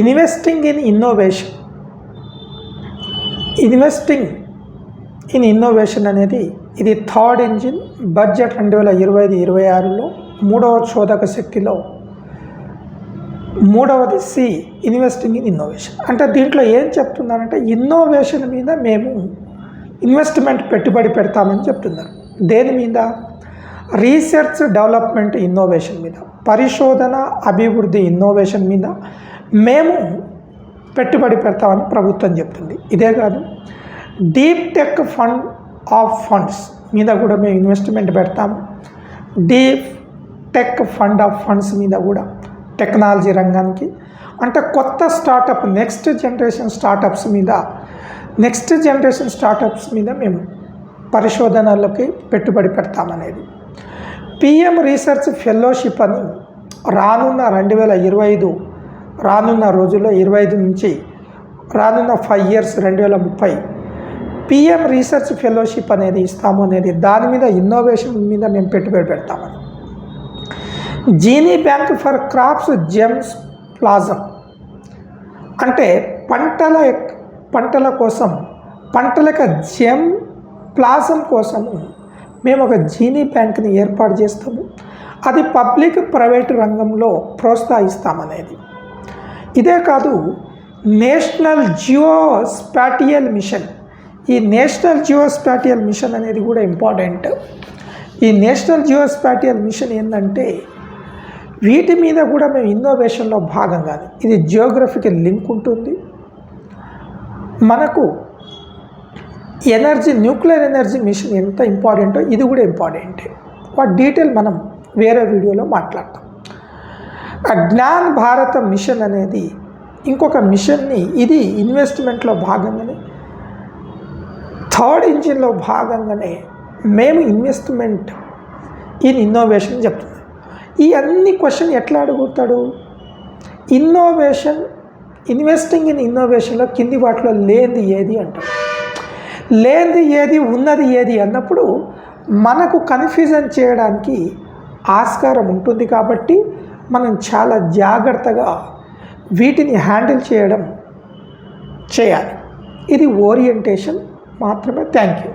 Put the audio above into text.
Investing in innovation. Investing in innovation అనేది ఇది third engine budget 2025-26లో మూడవ చోదక శక్తిలో మూడవది సి, ఇన్వెస్టింగ్ ఇన్ ఇన్నోవేషన్. అంటే దీంట్లో ఏం చెప్తున్నారంటే ఇన్నోవేషన్ మీద మేము ఇన్వెస్ట్మెంట్ పెట్టుబడి పెడతామని చెప్తున్నారు. దేని మీద? రీసెర్చ్ డెవలప్మెంట్ ఇన్నోవేషన్ మీద, పరిశోధన అభివృద్ధి ఇన్నోవేషన్ మీద మేము పెట్టుబడి పెడతామని ప్రభుత్వం చెప్తుంది. ఇదే కాదు, deep tech fund of funds మీద కూడా మేము ఇన్వెస్ట్మెంట్ పెడతాము. Deep tech fund of funds మీద కూడా టెక్నాలజీ రంగానికి, అంటే కొత్త స్టార్టప్ నెక్స్ట్ జనరేషన్ స్టార్టప్స్ మీద మేము పరిశోధనలకి పెట్టుబడి పెడతామనేది. పిఎం రీసెర్చ్ ఫెలోషిప్ అని రానున్న 2025 రానున్న రోజుల్లో 25 నుంచి రానున్న 5 years 2030 పిఎం రీసెర్చ్ ఫెలోషిప్ అనేది ఇస్తాము అనేది, దాని మీద ఇన్నోవేషన్ మీద మేము పెట్టుబడి పెడతామని. Gene bank for crops germplasm, అంటే పంటల కోసం పంటల జెమ్ ప్లాజం కోసము మేము ఒక జీనీ బ్యాంక్ని ఏర్పాటు చేస్తాము. అది పబ్లిక్ ప్రైవేట్ రంగంలో ప్రోత్సహిస్తామనేది. ఇదే కాదు, నేషనల్ జియోస్పాటియల్ మిషన్. ఈ నేషనల్ జియోస్పాటియల్ మిషన్ అనేది కూడా ఇంపార్టెంట్. ఈ నేషనల్ జియోస్పాటియల్ మిషన్ ఏంటంటే వీటి మీద కూడా మేము ఇన్నోవేషన్లో భాగంగానే, ఇది జియోగ్రఫీకి లింక్ ఉంటుంది. మనకు న్యూక్లియర్ ఎనర్జీ మిషన్ ఎంత ఇంపార్టెంటో ఇది కూడా ఇంపార్టెంటే. వాటి డీటెయిల్ మనం వేరే వీడియోలో మాట్లాడతాం. జ్ఞాన్ భారత మిషన్ అనేది ఇంకొక మిషన్ని, ఇది ఇన్వెస్ట్మెంట్లో భాగంగానే థర్డ్ ఇంజిన్లో భాగంగానే మేము ఇన్వెస్ట్మెంట్ ఇన్ ఇన్నోవేషన్ చెప్తున్నాం. ఈ అన్ని క్వశ్చన్ ఎట్లా అడుగుతాడు? ఇన్వెస్టింగ్ ఇన్ ఇన్నోవేషన్లో కింది వాటిలో లేనిది ఏది అంటాడు. లేనిది ఏది, ఉన్నది ఏది అన్నప్పుడు మనకు కన్ఫ్యూజన్ చేయడానికి ఆస్కారం ఉంటుంది. కాబట్టి మనం చాలా జాగ్రత్తగా వీటిని హ్యాండిల్ చేయాలి. ఇది ఓరియంటేషన్ మాత్రమే. Thank you.